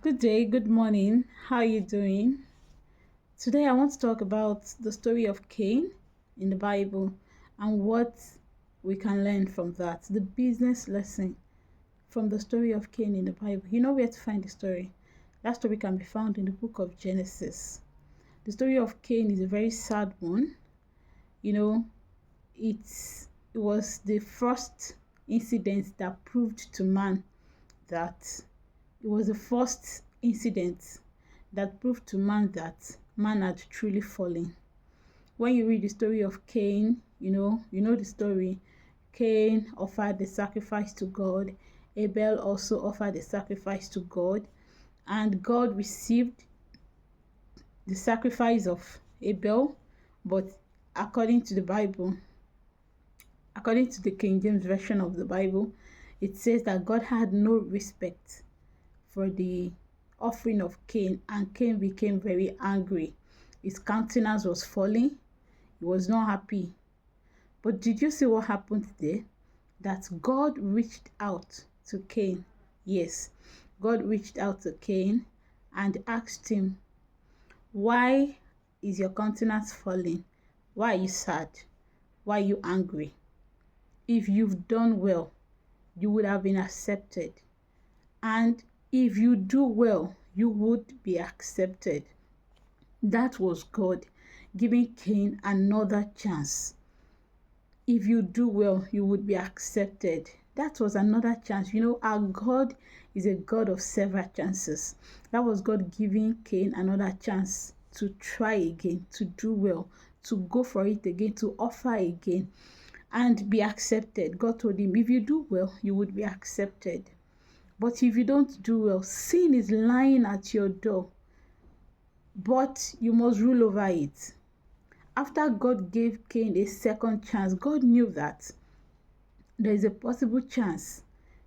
Good day, good morning. How are you doing? Today I want to talk about the story of Cain in the Bible and what we can learn from that. The business lesson from the story of Cain in the Bible. You know where to find the story. That story can be found in the book of Genesis. The story of Cain is a very sad one. You know, it was the first incident that proved to man that it was the first incident that proved to man that man had truly fallen. When you read the story of Cain, you know the story. Cain offered the sacrifice to God. Abel also offered the sacrifice to God, and God received the sacrifice of Abel. But according to the Bible, according to the King James version of the Bible, it says that God had no respect for the offering of Cain, and Cain became very angry. His countenance was falling. He was not happy. But did you see what happened there? That God reached out to Cain. Yes, God reached out to Cain and asked him, why is your countenance falling? Why are you sad? Why are you angry? If you've done well, you would have been accepted. And if you do well, you would be accepted. That was God giving Cain another chance. If you do well, you would be accepted. That was another chance. You know, our God is a God of several chances. That was God giving Cain another chance to try again, to do well, to go for it again, to offer again, and be accepted. God told him, if you do well, you would be accepted. But if you don't do well, sin is lying at your door, but you must rule over it. After God gave Cain a second chance, God knew that there is a possible chance.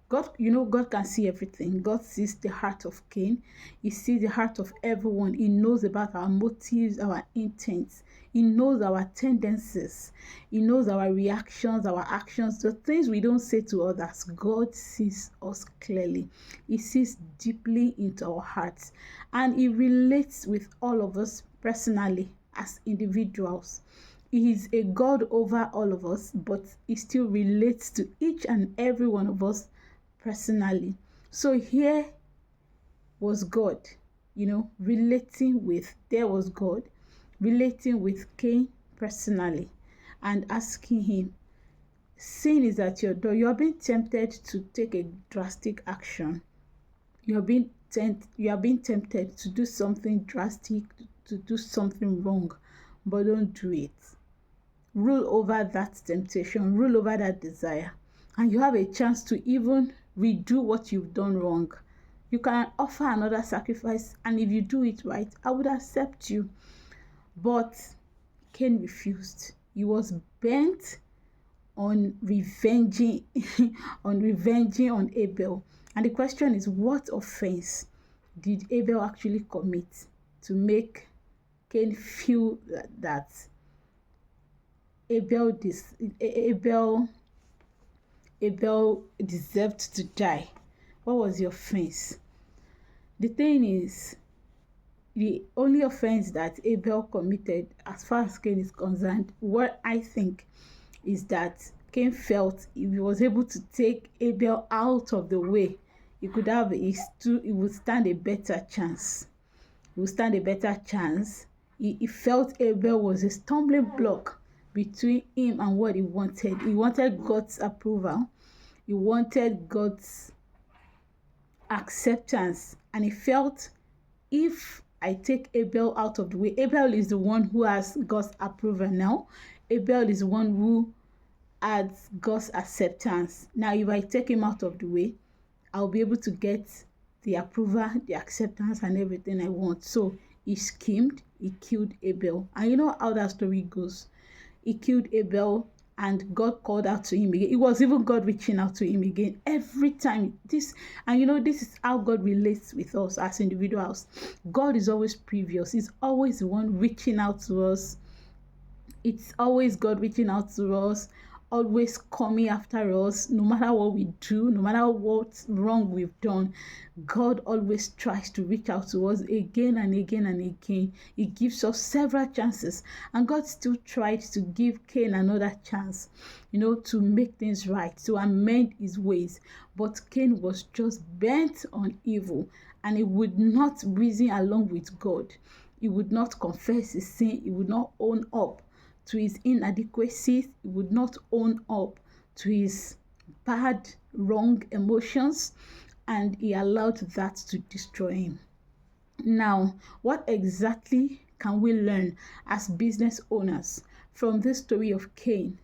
God can see everything. God sees the heart of Cain. He sees the heart of everyone. He knows about our motives, our intents. He knows our tendencies. He knows our reactions, our actions, the things we don't say to others. God sees us clearly. He sees deeply into our hearts, and he relates with all of us personally as individuals. He is a God over all of us, but he still relates to each and every one of us personally. So here was God, there was God relating with Cain personally and asking him, sin is at your door. You are being tempted to take a drastic action. You are being tempted to do something drastic, to do something wrong, but don't do it. Rule over that temptation, rule over that desire, and you have a chance to even redo what you've done wrong. You can offer another sacrifice, and if you do it right, I would accept you. But Cain refused. He was bent on revenging on Abel. And the question is, what offense did Abel actually commit to make Cain feel that Abel deserved to die? What was the offense? The thing is, the only offense that Abel committed, as far as Cain is concerned, what I think is that Cain felt if he was able to take Abel out of the way, he would stand a better chance. He felt Abel was a stumbling block between him and what he wanted. He wanted God's approval. He wanted God's acceptance. And he felt, if I take Abel out of the way, Abel is the one who has God's approval now. Abel is the one who has God's acceptance. Now, if I take him out of the way, I'll be able to get the approval, the acceptance, and everything I want. So he schemed, he killed Abel. And you know how that story goes. He killed Abel, and God called out to him again. It was even God reaching out to him again every time. This is how God relates with us as individuals. God is always previous. He's always the one reaching out to us. It's always God reaching out to us, always coming after us, no matter what we do, no matter what wrong we've done. God always tries to reach out to us again and again and again. He gives us several chances, and God still tried to give Cain another chance, to make things right, to amend his ways. But Cain was just bent on evil, and he would not reason along with God. He would not confess his sin. He would not own up to his inadequacies. He would not own up to his bad, wrong emotions, and he allowed that to destroy him. Now, what exactly can we learn as business owners from this story of Cain?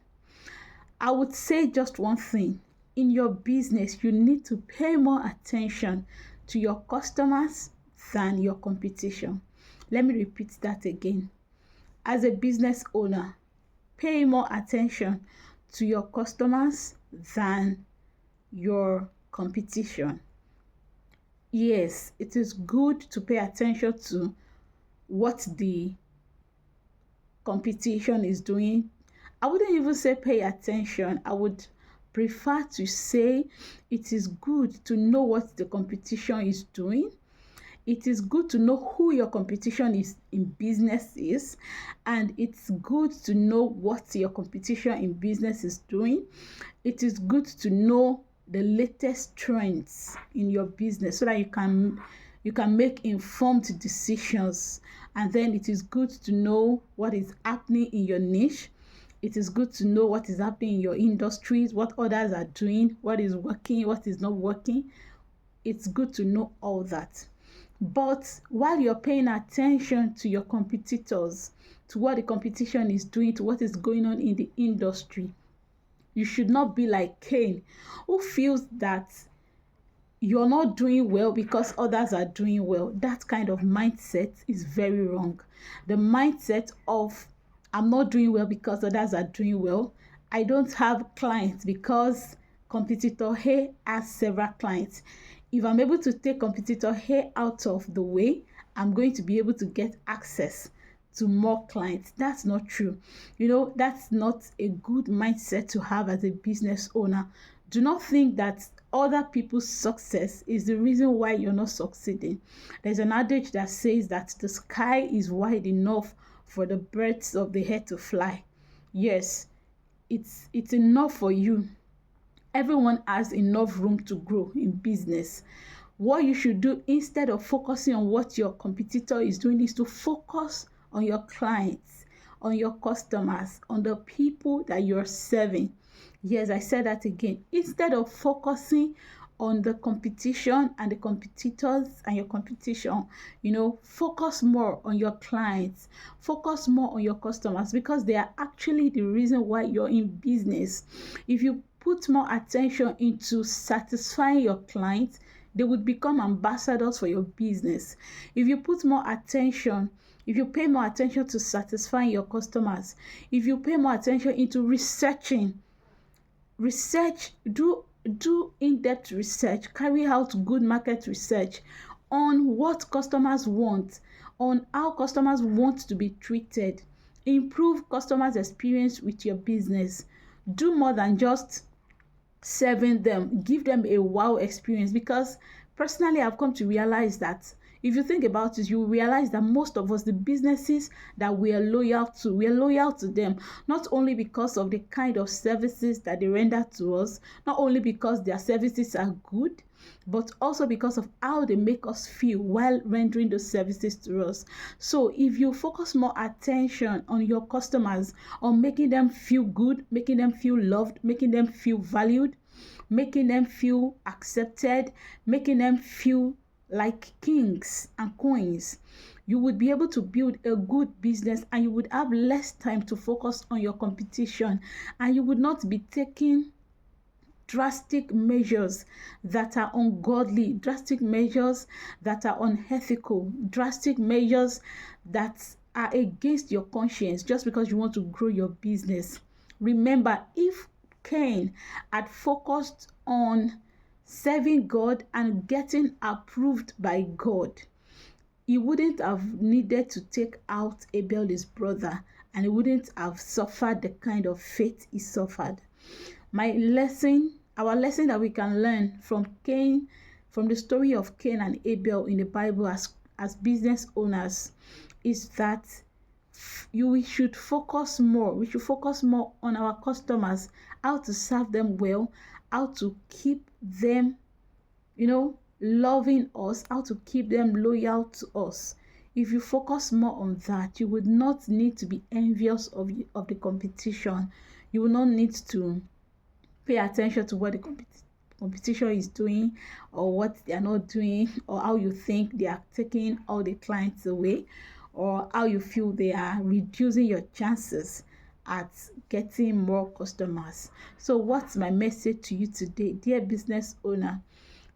I would say just one thing. In your business, you need to pay more attention to your customers than your competition. Let me repeat that again. As a business owner, pay more attention to your customers than your competition. Yes, it is good to pay attention to what the competition is doing. I wouldn't even say pay attention. I would prefer to say it is good to know what the competition is doing. It is good to know who your competition is in business is, and it's good to know what your competition in business is doing. It is good to know the latest trends in your business so that you can make informed decisions. And then it is good to know what is happening in your niche. It is good to know what is happening in your industries, what others are doing, what is working, what is not working. It's good to know all that. But while you're paying attention to your competitors, to what the competition is doing, to what is going on in the industry, you should not be like Cain, who feels that you're not doing well because others are doing well. That kind of mindset is very wrong. The mindset of I'm not doing well because others are doing well. I don't have clients because competitor A has several clients. If I'm able to take competitor A out of the way, I'm going to be able to get access to more clients. That's not true. That's not a good mindset to have as a business owner. Do not think that other people's success is the reason why you're not succeeding. There's an adage that says that the sky is wide enough for the birds of the air to fly. Yes, it's enough for you. Everyone has enough room to grow in business. What you should do, instead of focusing on what your competitor is doing, is to focus on your clients, on your customers, on the people that you're serving. Yes, I said that again. Instead of focusing on the competition and the competitors and your competition, focus more on your clients, focus more on your customers, because they are actually the reason why you're in business. If you put more attention into satisfying your clients, they would become ambassadors for your business. If you put more attention, if you pay more attention to satisfying your customers, if you pay more attention into research, do in-depth research, carry out good market research on what customers want, on how customers want to be treated. Improve customers' experience with your business. Do more than just serving them. Give them a wow experience, because personally I've come to realize that if you think about it, you realize that most of us, the businesses that we are loyal to them, not only because of the kind of services that they render to us, not only because their services are good, but also because of how they make us feel while rendering those services to us. So if you focus more attention on your customers, on making them feel good, making them feel loved, making them feel valued, making them feel accepted, making them feel like kings and queens, you would be able to build a good business, and you would have less time to focus on your competition, and you would not be taking drastic measures that are ungodly, drastic measures that are unethical, drastic measures that are against your conscience just because you want to grow your business. Remember, if Cain had focused on serving God and getting approved by God, he wouldn't have needed to take out Abel, his brother, and he wouldn't have suffered the kind of fate he suffered. Our lesson that we can learn from Cain, from the story of Cain and Abel in the Bible as business owners, is that we should focus more. We should focus more on our customers, how to serve them well, how to keep them, loving us, how to keep them loyal to us. If you focus more on that, you would not need to be envious of the competition. You will not need to pay attention to what the competition is doing, or what they are not doing, or how you think they are taking all the clients away, or how you feel they are reducing your chances at getting more customers. So what's my message to you today, dear business owner?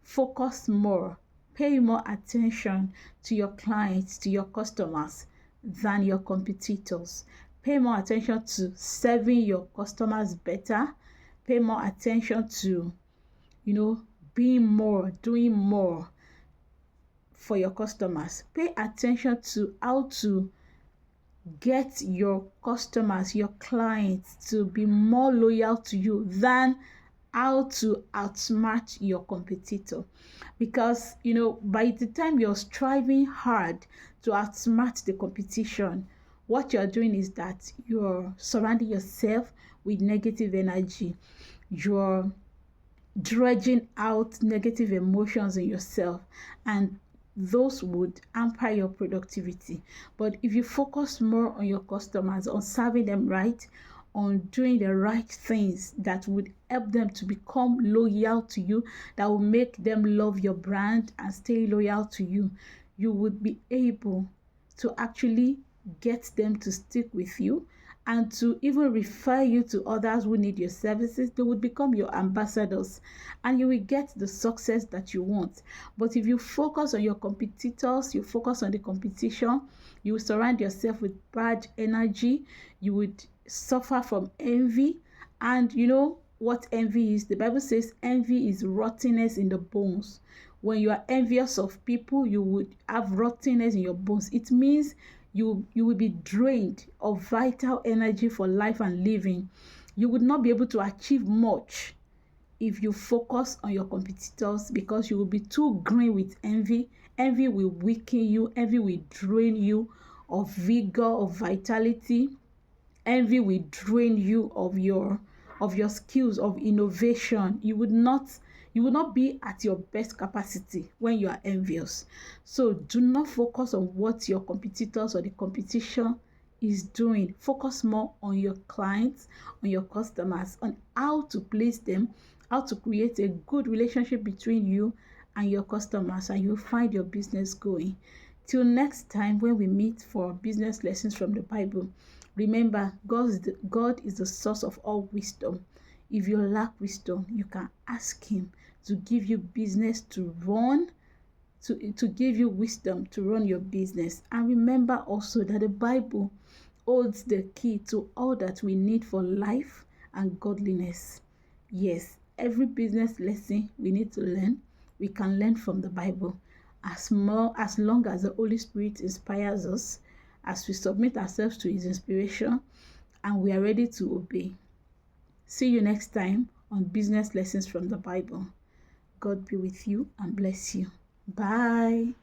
Focus more, pay more attention to your clients, to your customers than your competitors. Pay more attention to serving your customers better. Pay more attention to, being more, doing more for your customers. Pay attention to how to get your customers, your clients, to be more loyal to you than how to outsmart your competitor. Because by the time you're striving hard to outsmart the competition, what you're doing is that you're surrounding yourself with negative energy. You're dredging out negative emotions in yourself, and those would hamper your productivity. But if you focus more on your customers, on serving them right, on doing the right things that would help them to become loyal to you, that will make them love your brand and stay loyal to you, you would be able to actually get them to stick with you and to even refer you to others who need your services. They would become your ambassadors, and you will get the success that you want. But if you focus on your competitors, you focus on the competition, you will surround yourself with bad energy. You would suffer from envy. And you know what envy is? The Bible says envy is rottenness in the bones. When you are envious of people, you would have rottenness in your bones. It means you will be drained of vital energy for life and living. You would not be able to achieve much if you focus on your competitors, because you will be too green with envy. Envy will weaken you. Envy will drain you of vigor, of vitality. Envy will drain you of your skills, of innovation. You would not be at your best capacity when you are envious. So do not focus on what your competitors or the competition is doing. Focus more on your clients, on your customers, on how to please them, how to create a good relationship between you and your customers, and you'll find your business going. Till next time when we meet for business lessons from the Bible, remember, God is the source of all wisdom. If you lack wisdom, you can ask him to give you business to run, to give you wisdom to run your business. And remember also that the Bible holds the key to all that we need for life and godliness. Yes, every business lesson we need to learn, we can learn from the Bible. As long as the Holy Spirit inspires us, as we submit ourselves to his inspiration and we are ready to obey. See you next time on Business Lessons from the Bible. God be with you and bless you. Bye.